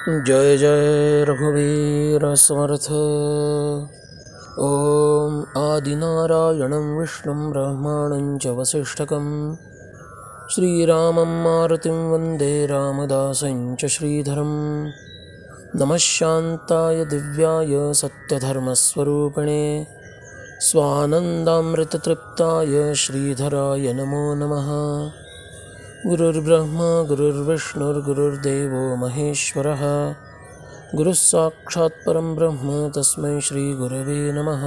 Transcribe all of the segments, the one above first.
जय जय रघुवीर समर्थ। ओम आदिनारायणं विष्णुं ब्रह्माणं च वसिष्ठकं श्रीरामं मारुतिं वन्दे रामदासं च श्रीधरं। नमः शान्ताय दिव्याय सत्यधर्मस्वरूपिणे स्वानन्दामृततृप्ताय श्रीधराय नमो नमः। गुरुर्ब्रह्मा गुरुर्विष्णुर्गुरुर्देवो महेश्वरः गुरुः साक्षात् परं ब्रह्म तस्मै श्रीगुरवे नमः।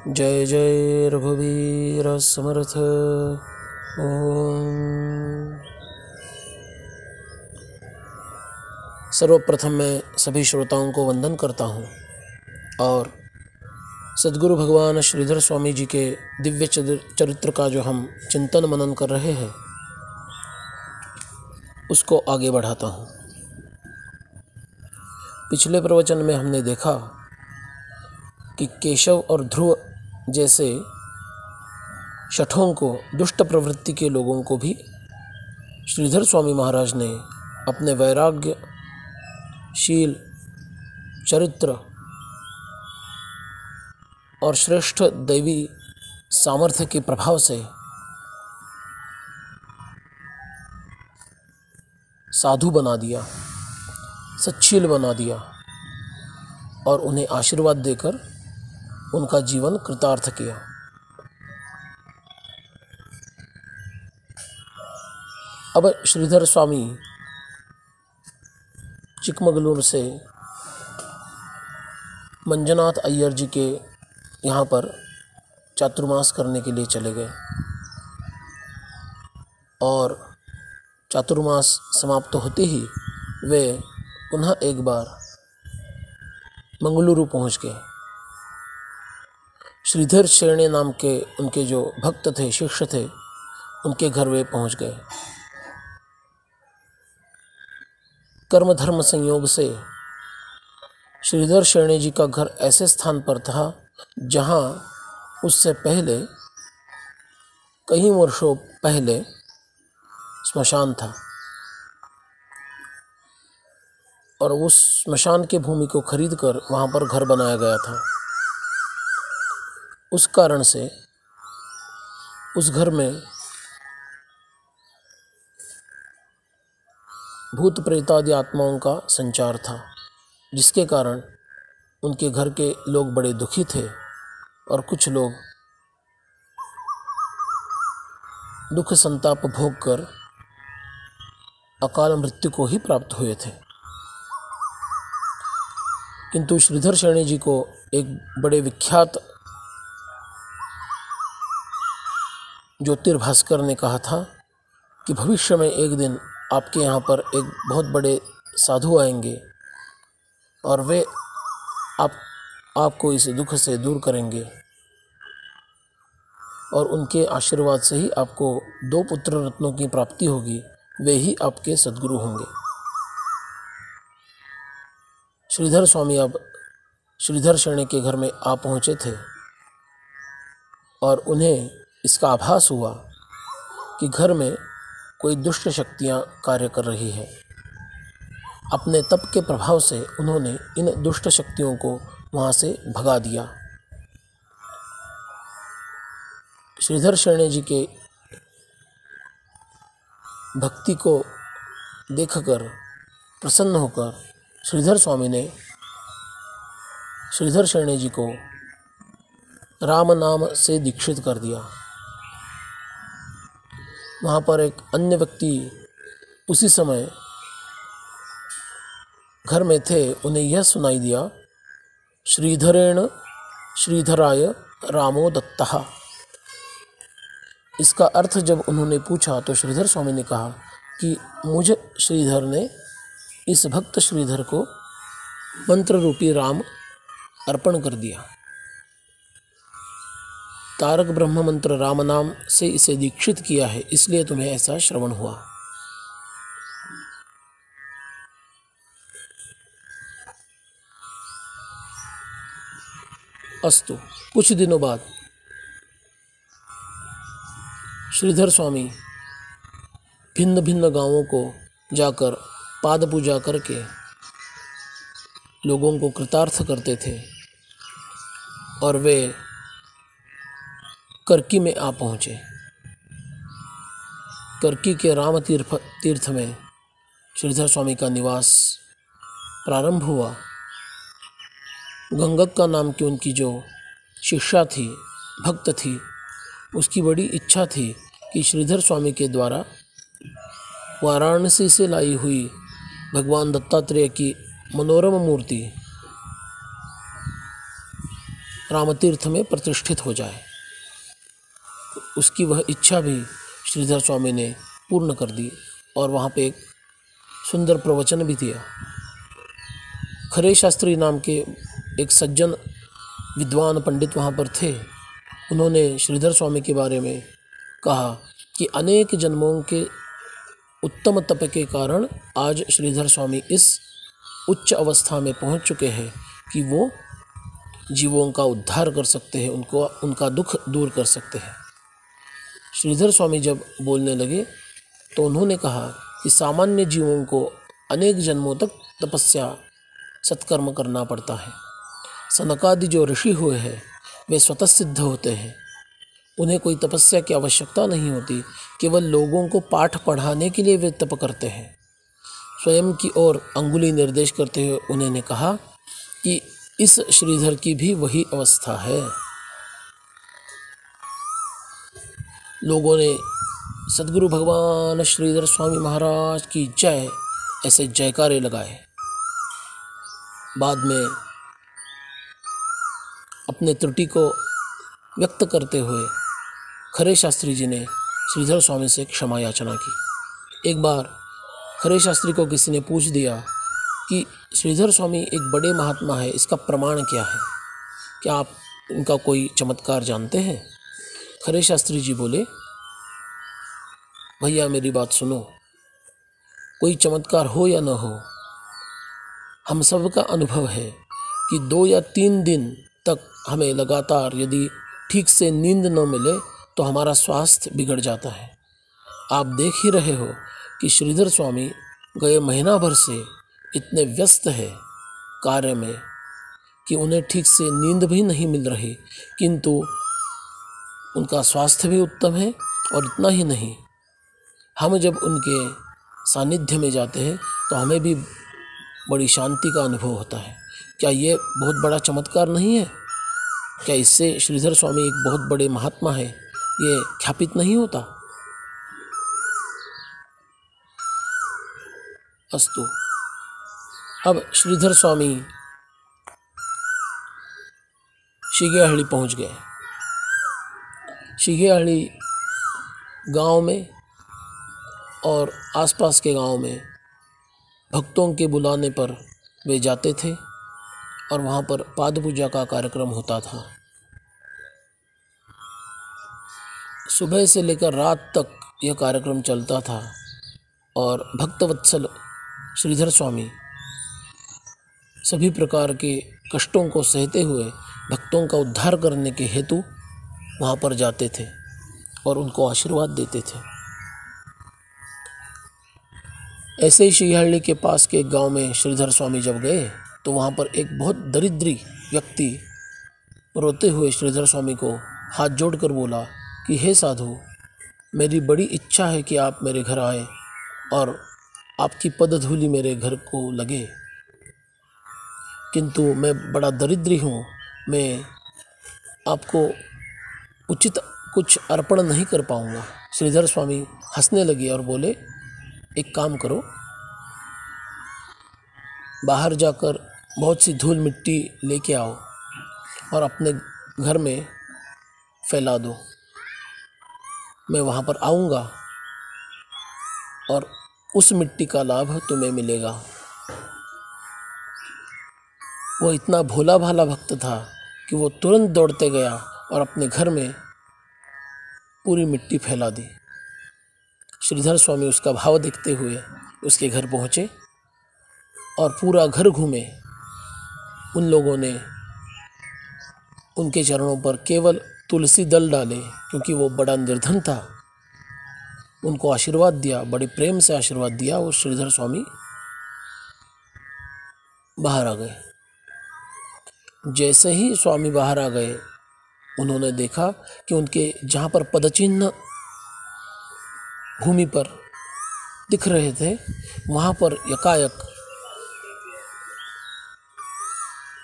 जय जय रघुवीर समर्थ। ओम। सर्वप्रथम मैं सभी श्रोताओं को वंदन करता हूँ और सद्गुरु भगवान श्रीधर स्वामी जी के दिव्य चरित्र का जो हम चिंतन मनन कर रहे हैं उसको आगे बढ़ाता हूँ। पिछले प्रवचन में हमने देखा कि केशव और ध्रुव जैसे शठों को, दुष्ट प्रवृत्ति के लोगों को भी श्रीधर स्वामी महाराज ने अपने वैराग्यशील चरित्र और श्रेष्ठ दैवी सामर्थ्य के प्रभाव से साधु बना दिया, सच्शील बना दिया और उन्हें आशीर्वाद देकर उनका जीवन कृतार्थ किया। अब श्रीधर स्वामी चिकमगलूर से मंजनाथ अय्यर जी के यहाँ पर चातुर्मास करने के लिए चले गए और चातुर्मास समाप्त होते ही वे पुनः एक बार मंगलुरु पहुँच गए। श्रीधर शेरणे नाम के उनके जो भक्त थे, शिष्य थे, उनके घर वे पहुँच गए। कर्म धर्म संयोग से श्रीधर शेरणे जी का घर ऐसे स्थान पर था जहाँ उससे पहले कई वर्षों पहले स्मशान था और उस स्मशान के भूमि को खरीदकर वहाँ पर घर बनाया गया था। उस कारण से उस घर में भूत प्रेत आदि आत्माओं का संचार था, जिसके कारण उनके घर के लोग बड़े दुखी थे और कुछ लोग दुख संताप भोग कर अकाल मृत्यु को ही प्राप्त हुए थे। किंतु श्रीधर शेरणे जी को एक बड़े विख्यात ज्योतिर्भास्कर ने कहा था कि भविष्य में एक दिन आपके यहाँ पर एक बहुत बड़े साधु आएंगे और वे आपको इस दुख से दूर करेंगे और उनके आशीर्वाद से ही आपको 2 पुत्र रत्नों की प्राप्ति होगी, वे ही आपके सद्गुरु होंगे। श्रीधर स्वामी अब श्रीधर शेरणे के घर में आ पहुँचे थे और उन्हें इसका आभास हुआ कि घर में कोई दुष्ट शक्तियाँ कार्य कर रही है। अपने तप के प्रभाव से उन्होंने इन दुष्ट शक्तियों को वहाँ से भगा दिया। श्रीधर शेरणे जी के भक्ति को देखकर प्रसन्न होकर श्रीधर स्वामी ने श्रीधर शेरणे जी को राम नाम से दीक्षित कर दिया। वहाँ पर एक अन्य व्यक्ति उसी समय घर में थे, उन्हें यह सुनाई दिया, श्रीधरेण श्रीधराय रामो दत्तः। इसका अर्थ जब उन्होंने पूछा तो श्रीधर स्वामी ने कहा कि मुझे श्रीधर ने इस भक्त श्रीधर को मंत्र रूपी राम अर्पण कर दिया। तारक ब्रह्म मंत्र राम नाम से इसे दीक्षित किया है, इसलिए तुम्हें ऐसा श्रवण हुआ। अस्तु। कुछ दिनों बाद श्रीधर स्वामी भिन्न भिन्न गांवों को जाकर पाद पूजा करके लोगों को कृतार्थ करते थे और वे कर्की में आ पहुँचे। कर्की के राम तीर्थ में श्रीधर स्वामी का निवास प्रारंभ हुआ। गंगक्का नाम की उनकी जो शिष्या थी, भक्त थी, उसकी बड़ी इच्छा थी कि श्रीधर स्वामी के द्वारा वाराणसी से लाई हुई भगवान दत्तात्रेय की मनोरम मूर्ति रामतीर्थ में प्रतिष्ठित हो जाए। उसकी वह इच्छा भी श्रीधर स्वामी ने पूर्ण कर दी और वहाँ पे एक सुंदर प्रवचन भी दिया। खरे शास्त्री नाम के एक सज्जन विद्वान पंडित वहाँ पर थे। उन्होंने श्रीधर स्वामी के बारे में कहा कि अनेक जन्मों के उत्तम तप के कारण आज श्रीधर स्वामी इस उच्च अवस्था में पहुँच चुके हैं कि वो जीवों का उद्धार कर सकते हैं, उनका दुख दूर कर सकते हैं। श्रीधर स्वामी जब बोलने लगे तो उन्होंने कहा कि सामान्य जीवों को अनेक जन्मों तक तपस्या सत्कर्म करना पड़ता है। सनकादि जो ऋषि हुए हैं वे स्वतः सिद्ध होते हैं, उन्हें कोई तपस्या की आवश्यकता नहीं होती, केवल लोगों को पाठ पढ़ाने के लिए वे तप करते हैं। स्वयं की ओर अंगुली निर्देश करते हुए उन्होंने कहा कि इस श्रीधर की भी वही अवस्था है। लोगों ने सद्गुरु भगवान श्रीधर स्वामी महाराज की जय ऐसे जयकारे लगाए। बाद में अपने त्रुटि को व्यक्त करते हुए खरे शास्त्री जी ने श्रीधर स्वामी से क्षमा याचना की। एक बार खरे शास्त्री को किसी ने पूछ दिया कि श्रीधर स्वामी एक बड़े महात्मा है, इसका प्रमाण क्या है? क्या आप इनका कोई चमत्कार जानते हैं? खरे शास्त्री जी बोले, भैया मेरी बात सुनो, कोई चमत्कार हो या न हो, हम सब का अनुभव है कि 2 या 3 दिन तक हमें लगातार यदि ठीक से नींद न मिले तो हमारा स्वास्थ्य बिगड़ जाता है। आप देख ही रहे हो कि श्रीधर स्वामी गए महीना भर से इतने व्यस्त है कार्य में कि उन्हें ठीक से नींद भी नहीं मिल रही, किंतु उनका स्वास्थ्य भी उत्तम है। और इतना ही नहीं, हम जब उनके सानिध्य में जाते हैं तो हमें भी बड़ी शांति का अनुभव होता है। क्या ये बहुत बड़ा चमत्कार नहीं है? क्या इससे श्रीधर स्वामी एक बहुत बड़े महात्मा है ये ख्यापित नहीं होता? अस्तु, अब श्रीधर स्वामी शिगेहळ्ळी पहुंच गए। शिगेहळ्ळी गांव में और आसपास के गांव में भक्तों के बुलाने पर वे जाते थे और वहाँ पर पाद पूजा का कार्यक्रम होता था। सुबह से लेकर रात तक यह कार्यक्रम चलता था और भक्तवत्सल श्रीधर स्वामी सभी प्रकार के कष्टों को सहते हुए भक्तों का उद्धार करने के हेतु वहाँ पर जाते थे और उनको आशीर्वाद देते थे। ऐसे ही शिगेहळ्ळी के पास के एक गांव में श्रीधर स्वामी जब गए तो वहाँ पर एक बहुत दरिद्री व्यक्ति रोते हुए श्रीधर स्वामी को हाथ जोड़कर बोला कि हे साधु, मेरी बड़ी इच्छा है कि आप मेरे घर आए और आपकी पदधूलि मेरे घर को लगे, किंतु मैं बड़ा दरिद्री हूँ, मैं आपको उचित कुछ अर्पण नहीं कर पाऊँगा। श्रीधर स्वामी हंसने लगे और बोले, एक काम करो, बाहर जाकर बहुत सी धूल मिट्टी लेके आओ और अपने घर में फैला दो। मैं वहाँ पर आऊँगा और उस मिट्टी का लाभ तुम्हें मिलेगा। वो इतना भोला भाला भक्त था कि वो तुरंत दौड़ते गया और अपने घर में पूरी मिट्टी फैला दी। श्रीधर स्वामी उसका भाव देखते हुए उसके घर पहुँचे और पूरा घर घूमे। उन लोगों ने उनके चरणों पर केवल तुलसी दल डाले, क्योंकि वो बड़ा निर्धन था। उनको आशीर्वाद दिया, बड़े प्रेम से आशीर्वाद दिया। वो श्रीधर स्वामी बाहर आ गए। जैसे ही स्वामी बाहर आ गए, उन्होंने देखा कि उनके जहाँ पर पदचिन्ह भूमि पर दिख रहे थे, वहाँ पर यकायक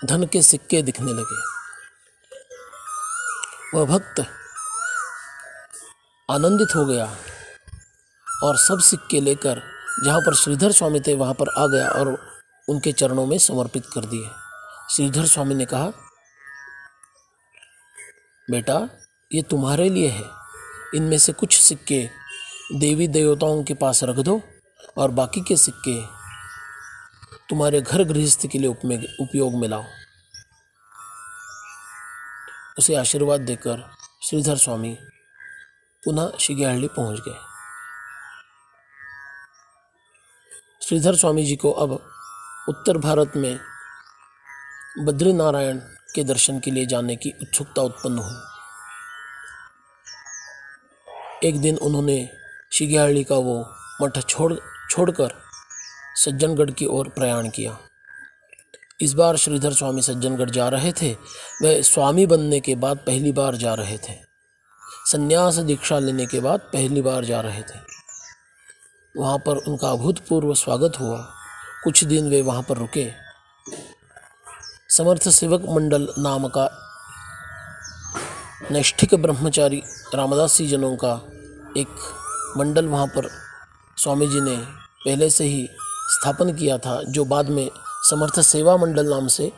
धन के सिक्के दिखने लगे। वह भक्त आनंदित हो गया और सब सिक्के लेकर जहाँ पर श्रीधर स्वामी थे वहाँ पर आ गया और उनके चरणों में समर्पित कर दिए। श्रीधर स्वामी ने कहा, बेटा, ये तुम्हारे लिए है, इनमें से कुछ सिक्के देवी देवताओं के पास रख दो और बाकी के सिक्के तुम्हारे घर गृहस्थी के लिए उपयोग में लाओ। उसे आशीर्वाद देकर श्रीधर स्वामी पुनः शिग्याहळ्ळी पहुंच गए। श्रीधर स्वामी जी को अब उत्तर भारत में बद्रीनारायण के दर्शन के लिए जाने की उत्सुकता उत्पन्न हुई। एक दिन उन्होंने शिग्याहळ्ळी का वो मठ छोड़कर सज्जनगढ़ की ओर प्रयाण किया। इस बार श्रीधर स्वामी सज्जनगढ़ जा रहे थे। वह स्वामी बनने के बाद पहली बार जा रहे थे, संन्यास दीक्षा लेने के बाद पहली बार जा रहे थे। वहाँ पर उनका अभूतपूर्व स्वागत हुआ। कुछ दिन वे वहाँ पर रुके। समर्थ सेवक मंडल नाम का नैष्ठिक ब्रह्मचारी रामदासी जनों का एक मंडल वहाँ पर स्वामी जी ने पहले से ही स्थापन किया था, जो बाद में समर्थ सेवा मंडल नाम से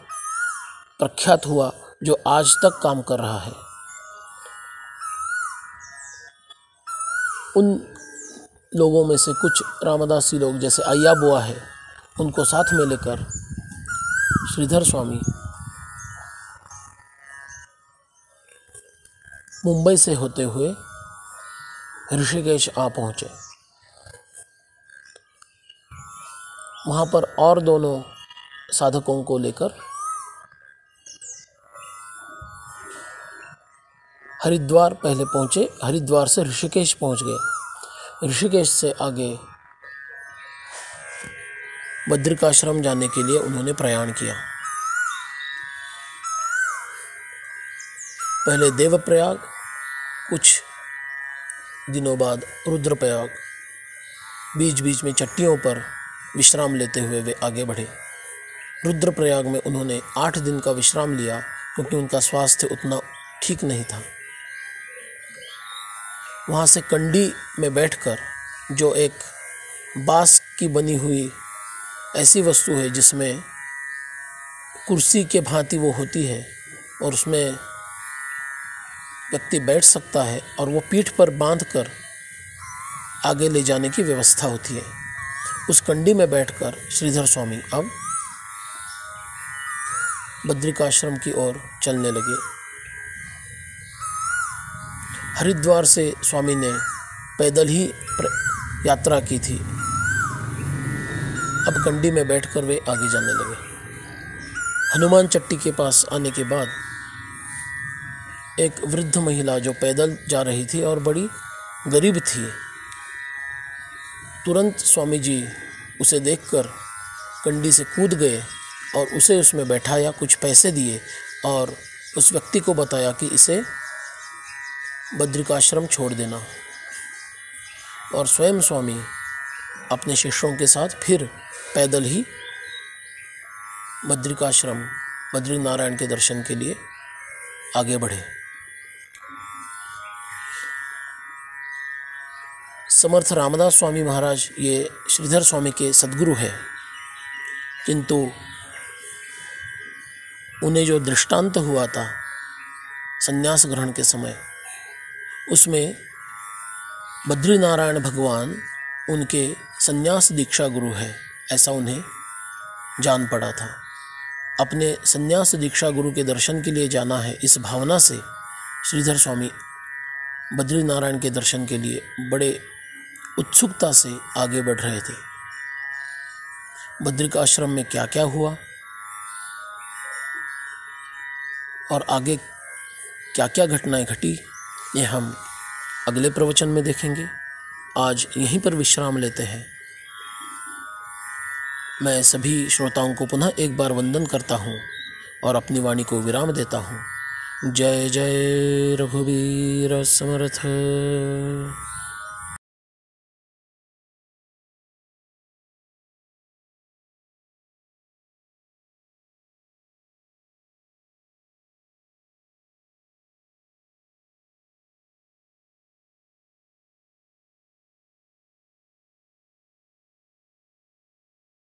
प्रख्यात हुआ, जो आज तक काम कर रहा है। उन लोगों में से कुछ रामदासी लोग जैसे अय्या बुआ है, उनको साथ में लेकर श्रीधर स्वामी मुंबई से होते हुए ऋषिकेश आ पहुँचे। वहाँ पर और दोनों साधकों को लेकर हरिद्वार पहले पहुँचे। हरिद्वार से ऋषिकेश पहुँच गए। ऋषिकेश से आगे बद्रिकाश्रम जाने के लिए उन्होंने प्रयाण किया। पहले देवप्रयाग, कुछ दिनों बाद रुद्रप्रयाग, बीच बीच में चट्टियों पर विश्राम लेते हुए वे आगे बढ़े। रुद्रप्रयाग में उन्होंने 8 दिन का विश्राम लिया, क्योंकि उनका स्वास्थ्य उतना ठीक नहीं था। वहाँ से कंडी में बैठकर, जो एक बांस की बनी हुई ऐसी वस्तु है जिसमें कुर्सी के भांति वो होती है और उसमें व्यक्ति बैठ सकता है और वो पीठ पर बांधकर आगे ले जाने की व्यवस्था होती है, उस कंडी में बैठकर श्रीधर स्वामी अब बद्रिकाश्रम की ओर चलने लगे। हरिद्वार से स्वामी ने पैदल ही यात्रा की थी। अब कंडी में बैठकर वे आगे जाने लगे। हनुमान चट्टी के पास आने के बाद एक वृद्ध महिला जो पैदल जा रही थी और बड़ी गरीब थी, तुरंत स्वामी जी उसे देखकर कंडी से कूद गए और उसे उसमें बैठाया, कुछ पैसे दिए और उस व्यक्ति को बताया कि इसे बद्रिकाश्रम छोड़ देना। और स्वयं स्वामी अपने शिष्यों के साथ फिर पैदल ही बद्रिकाश्रम, बद्रीनारायण के दर्शन के लिए आगे बढ़े। समर्थ रामदास स्वामी महाराज ये श्रीधर स्वामी के सद्गुरु है, किंतु उन्हें जो दृष्टांत हुआ था संन्यास ग्रहण के समय, उसमें बद्रीनारायण भगवान उनके संन्यास दीक्षा गुरु है, ऐसा उन्हें जान पड़ा था। अपने संन्यास दीक्षा गुरु के दर्शन के लिए जाना है, इस भावना से श्रीधर स्वामी बद्रीनारायण के दर्शन के लिए बड़े उत्सुकता से आगे बढ़ रहे थे। बद्रिकाश्रम में क्या क्या हुआ और आगे क्या क्या घटनाएं घटी, ये हम अगले प्रवचन में देखेंगे। आज यहीं पर विश्राम लेते हैं। मैं सभी श्रोताओं को पुनः एक बार वंदन करता हूँ और अपनी वाणी को विराम देता हूँ। जय जय रघुवीर समर्थ।